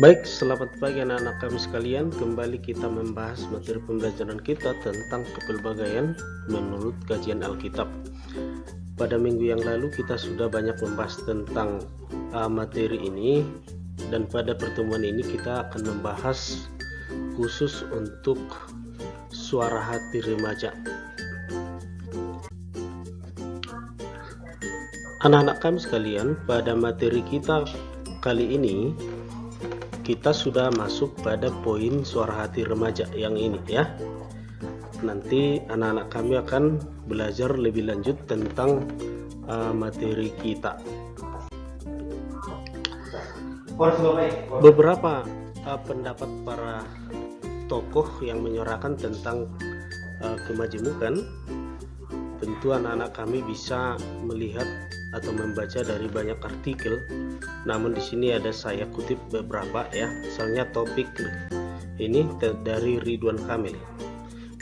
Baik, selamat pagi anak-anak kami sekalian. Kembali kita membahas materi pembelajaran kita tentang kepelbagaian menurut kajian Alkitab. Pada minggu yang lalu kita sudah banyak membahas tentang materi ini, dan pada pertemuan ini kita akan membahas khusus untuk suara hati remaja. Anak-anak kami sekalian, pada materi kita kali ini kita sudah masuk pada poin suara hati remaja yang ini ya. Nanti anak-anak kami akan belajar lebih lanjut tentang materi kita. Beberapa pendapat para tokoh yang menyuarakan tentang kemajemukan, tentu anak-anak kami bisa melihat atau membaca dari banyak artikel. Namun di sini ada saya kutip beberapa ya. Misalnya topik ini dari Ridwan Kamil.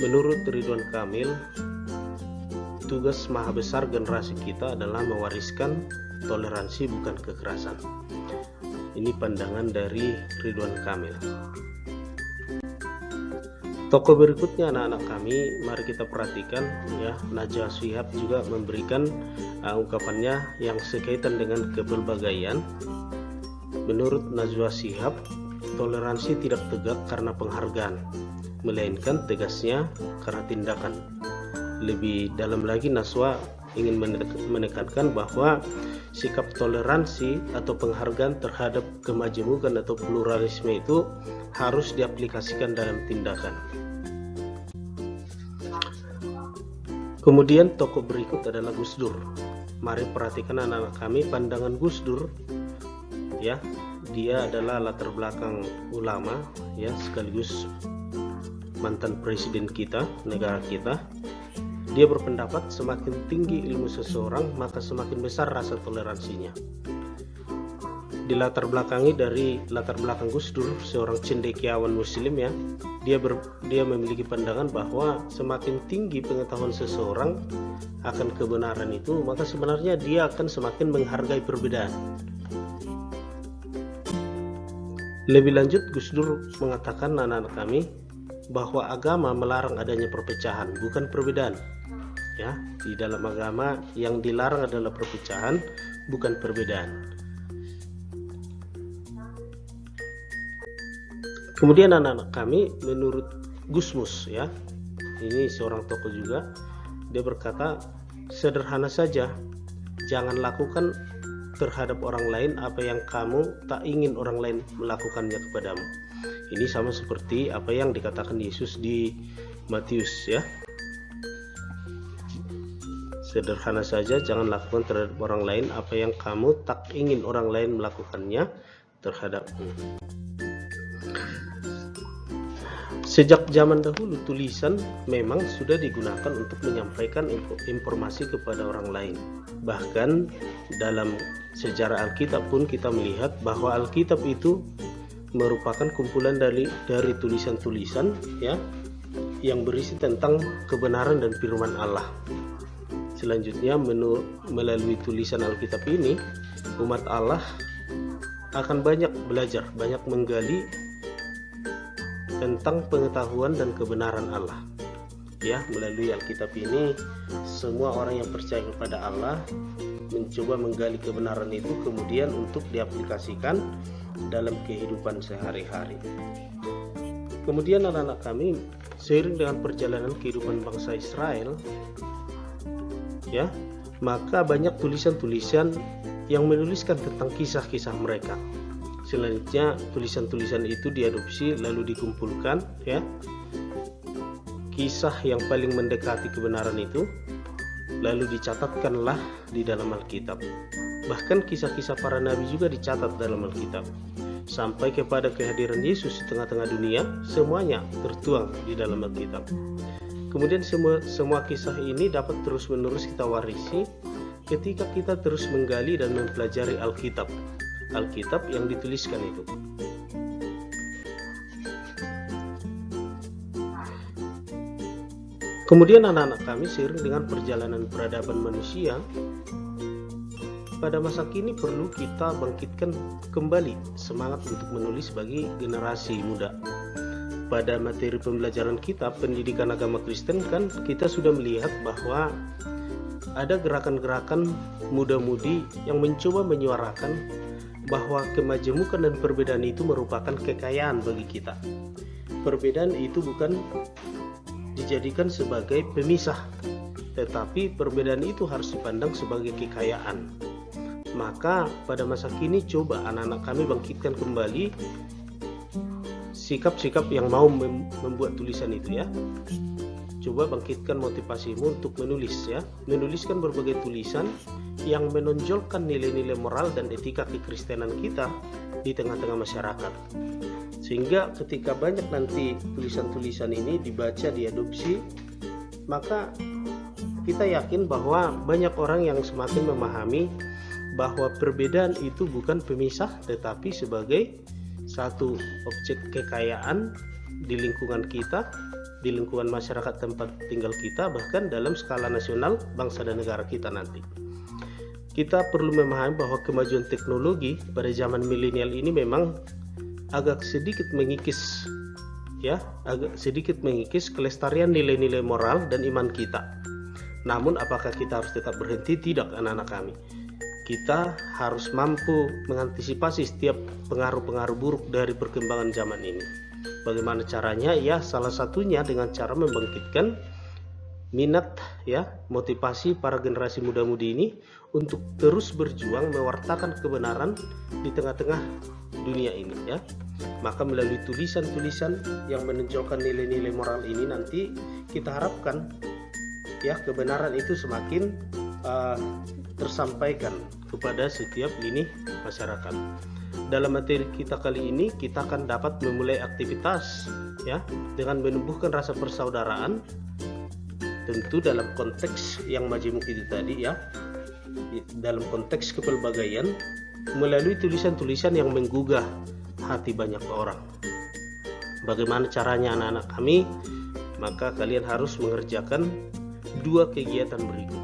Menurut Ridwan Kamil, tugas maha besar generasi kita adalah mewariskan toleransi bukan kekerasan. Ini pandangan dari Ridwan Kamil. Tokoh berikutnya anak-anak kami, mari kita perhatikan ya. Najwa Shihab juga memberikan ungkapannya yang sekaitan dengan kepelbagaian. Menurut Najwa Shihab, toleransi tidak tegak karena penghargaan, melainkan tegasnya karena tindakan. Lebih dalam lagi, Najwa ingin menekankan bahwa sikap toleransi atau penghargaan terhadap kemajemukan atau pluralisme itu harus diaplikasikan dalam tindakan. Kemudian tokoh berikut adalah Gus Dur. Mari perhatikan anak-anak kami pandangan Gus Dur ya. Dia adalah latar belakang ulama ya, sekaligus mantan presiden kita, negara kita. Dia berpendapat semakin tinggi ilmu seseorang, maka semakin besar rasa toleransinya. Dilatar belakangi dari latar belakang Gus Dur, seorang cendekiawan muslim ya. Dia memiliki pandangan bahwa semakin tinggi pengetahuan seseorang akan kebenaran itu, maka sebenarnya dia akan semakin menghargai perbedaan. Lebih lanjut, Gus Dur mengatakan anak-anak kami bahwa agama melarang adanya perpecahan, bukan perbedaan. Ya, di dalam agama yang dilarang adalah perpecahan, bukan perbedaan. Kemudian anak-anak kami, menurut Gusmus ya, ini seorang tokoh juga, dia berkata sederhana saja, jangan lakukan terhadap orang lain apa yang kamu tak ingin orang lain melakukannya kepadamu. Ini sama seperti apa yang dikatakan Yesus di Matius ya. Sederhana saja, jangan lakukan terhadap orang lain apa yang kamu tak ingin orang lain melakukannya terhadapmu. Sejak zaman dahulu, tulisan memang sudah digunakan untuk menyampaikan informasi kepada orang lain. Bahkan dalam sejarah Alkitab pun kita melihat bahwa Alkitab itu merupakan kumpulan dari tulisan-tulisan ya, yang berisi tentang kebenaran dan firman Allah. Selanjutnya, melalui tulisan Alkitab ini, umat Allah akan banyak belajar, banyak menggali tentang pengetahuan dan kebenaran Allah. Ya, melalui Alkitab ini semua orang yang percaya kepada Allah mencoba menggali kebenaran itu kemudian untuk diaplikasikan dalam kehidupan sehari-hari. Kemudian anak-anak kami, seiring dengan perjalanan kehidupan bangsa Israel ya, maka banyak tulisan-tulisan yang menuliskan tentang kisah-kisah mereka. Selanjutnya tulisan-tulisan itu diadopsi lalu dikumpulkan ya. Kisah yang paling mendekati kebenaran itu lalu dicatatkanlah di dalam Alkitab. Bahkan kisah-kisah para nabi juga dicatat dalam Alkitab. Sampai kepada kehadiran Yesus di tengah-tengah dunia, semuanya tertuang di dalam Alkitab. Kemudian semua kisah ini dapat terus-menerus kita warisi ketika kita terus menggali dan mempelajari Alkitab yang dituliskan itu. Kemudian anak-anak kami, seiring dengan perjalanan peradaban manusia, pada masa kini perlu kita bangkitkan kembali semangat untuk menulis bagi generasi muda. Pada materi pembelajaran kita pendidikan agama Kristen kan kita sudah melihat bahwa ada gerakan-gerakan muda-mudi yang mencoba menyuarakan bahwa kemajemukan dan perbedaan itu merupakan kekayaan bagi kita. Perbedaan itu bukan dijadikan sebagai pemisah, tetapi perbedaan itu harus dipandang sebagai kekayaan. Maka pada masa kini coba anak-anak kami bangkitkan kembali sikap-sikap yang mau membuat tulisan itu ya. Coba bangkitkan motivasimu untuk menulis ya. Menuliskan berbagai tulisan yang menonjolkan nilai-nilai moral dan etika kekristenan kita di tengah-tengah masyarakat. Sehingga ketika banyak nanti tulisan-tulisan ini dibaca, diadopsi, maka kita yakin bahwa banyak orang yang semakin memahami bahwa perbedaan itu bukan pemisah tetapi sebagai satu objek kekayaan di lingkungan kita, di lingkungan masyarakat tempat tinggal kita, bahkan dalam skala nasional bangsa dan negara kita nanti. Kita perlu memahami bahwa kemajuan teknologi pada zaman milenial ini memang agak sedikit mengikis kelestarian nilai-nilai moral dan iman kita. Namun apakah kita harus tetap berhenti? Tidak, anak-anak kami. Kita harus mampu mengantisipasi setiap pengaruh-pengaruh buruk dari perkembangan zaman ini. Bagaimana caranya? Ya, salah satunya dengan cara membangkitkan minat ya, motivasi para generasi muda-mudi ini untuk terus berjuang mewartakan kebenaran di tengah-tengah dunia ini ya. Maka melalui tulisan-tulisan yang menonjolkan nilai-nilai moral ini nanti kita harapkan ya kebenaran itu semakin tersampaikan kepada setiap lini masyarakat. Dalam materi kita kali ini kita akan dapat memulai aktivitas ya dengan menumbuhkan rasa persaudaraan, tentu dalam konteks yang majemuk itu tadi ya, dalam konteks kepelbagaian melalui tulisan-tulisan yang menggugah hati banyak orang. Bagaimana caranya anak-anak kami? Maka kalian harus mengerjakan 2 kegiatan berikut.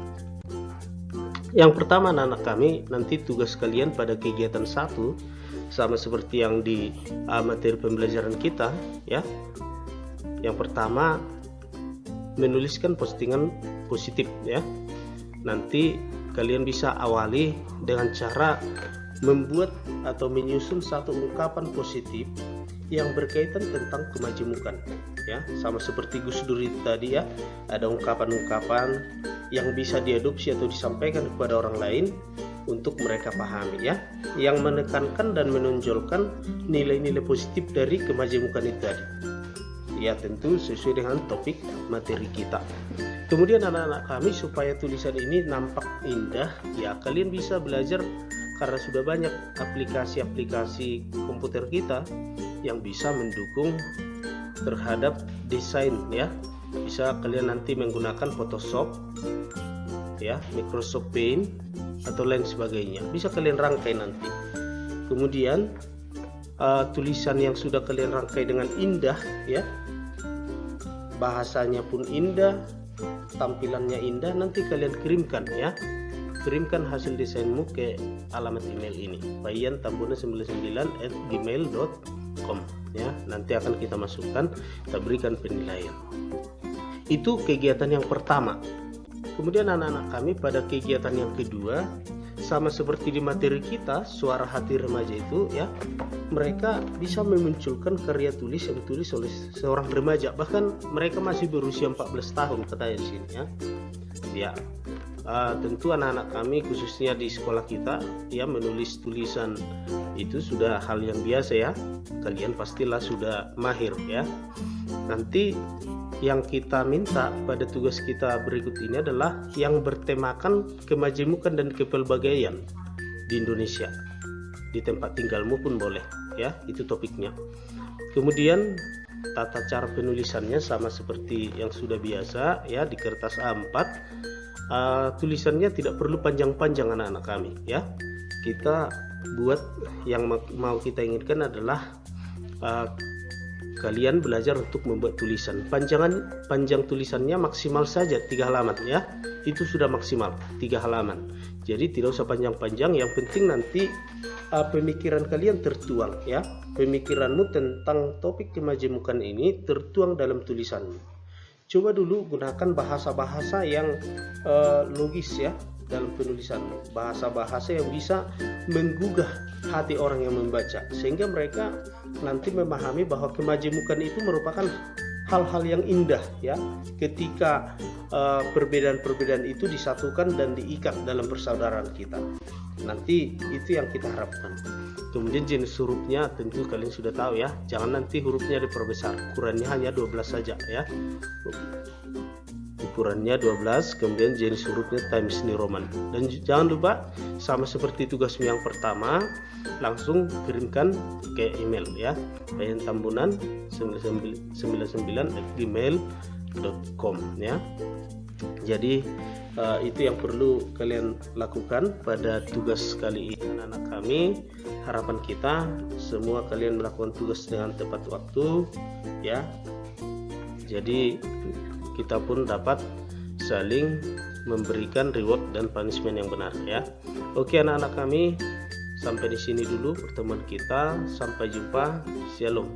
Yang pertama anak-anak kami, nanti tugas kalian pada kegiatan 1 sama seperti yang di materi pembelajaran kita ya. Yang pertama menuliskan postingan positif ya. Nanti kalian bisa awali dengan cara membuat atau menyusun satu ungkapan positif yang berkaitan tentang kemajemukan ya, sama seperti Gus Dur tadi ya, ada ungkapan-ungkapan yang bisa diadopsi atau disampaikan kepada orang lain untuk mereka pahami ya, yang menekankan dan menonjolkan nilai-nilai positif dari kemajemukan itu tadi ya, tentu sesuai dengan topik materi kita. Kemudian anak-anak kami, supaya tulisan ini nampak indah ya, kalian bisa belajar karena sudah banyak aplikasi-aplikasi komputer kita yang bisa mendukung terhadap desain ya. Bisa kalian nanti menggunakan Photoshop ya, Microsoft Paint atau lain sebagainya, bisa kalian rangkai nanti. Kemudian tulisan yang sudah kalian rangkai dengan indah ya, bahasanya pun indah, tampilannya indah, nanti kalian kirimkan ya. Kirimkan hasil desainmu ke alamat email ini, bayan.tambuna99@gmail.com ya. Nanti akan kita masukkan, kita berikan penilaian. Itu kegiatan yang pertama. Kemudian anak-anak kami pada kegiatan yang kedua, sama seperti di materi kita Suara Hati Remaja itu ya, mereka bisa memunculkan karya tulis yang ditulis oleh seorang remaja, bahkan mereka masih berusia 14 tahun katanya di sini ya. Tentu anak-anak kami khususnya di sekolah kita ya, menulis tulisan itu sudah hal yang biasa ya, kalian pastilah sudah mahir ya. Nanti yang kita minta pada tugas kita berikut ini adalah yang bertemakan kemajemukan dan kepelbagaian di Indonesia, di tempat tinggalmu pun boleh ya, itu topiknya. Kemudian tata cara penulisannya sama seperti yang sudah biasa ya, di kertas A4. Tulisannya tidak perlu panjang-panjang anak-anak kami ya. Kita buat yang mau kita inginkan adalah kalian belajar untuk membuat tulisan. Panjang tulisannya maksimal saja 3 halaman ya. Itu sudah maksimal 3 halaman. Jadi tidak usah panjang-panjang, yang penting nanti pemikiran kalian tertuang ya. Pemikiranmu tentang topik kemajemukan ini tertuang dalam tulisanmu. Coba dulu gunakan bahasa-bahasa yang logis ya dalam penulisanmu. Bahasa-bahasa yang bisa menggugah hati orang yang membaca, sehingga mereka nanti memahami bahwa kemajemukan itu merupakan hal-hal yang indah ya, ketika perbedaan-perbedaan itu disatukan dan diikat dalam persaudaraan kita. Nanti itu yang kita harapkan. Kemudian jenis hurufnya tentu kalian sudah tahu ya, jangan nanti hurufnya diperbesar, ukurannya hanya 12 saja ya, ukurannya 12. Kemudian jenis hurufnya Times New Roman. Dan jangan lupa, sama seperti tugasmu yang pertama, langsung kirimkan ke email ya, bayantambunan99@gmail.com ya. Jadi itu yang perlu kalian lakukan pada tugas kali ini. Anak-anak kami, harapan kita semua kalian melakukan tugas dengan tepat waktu ya. Jadi kita pun dapat saling memberikan reward dan punishment yang benar ya. Oke anak-anak kami, sampai di sini dulu pertemuan kita. Sampai jumpa. Shalom.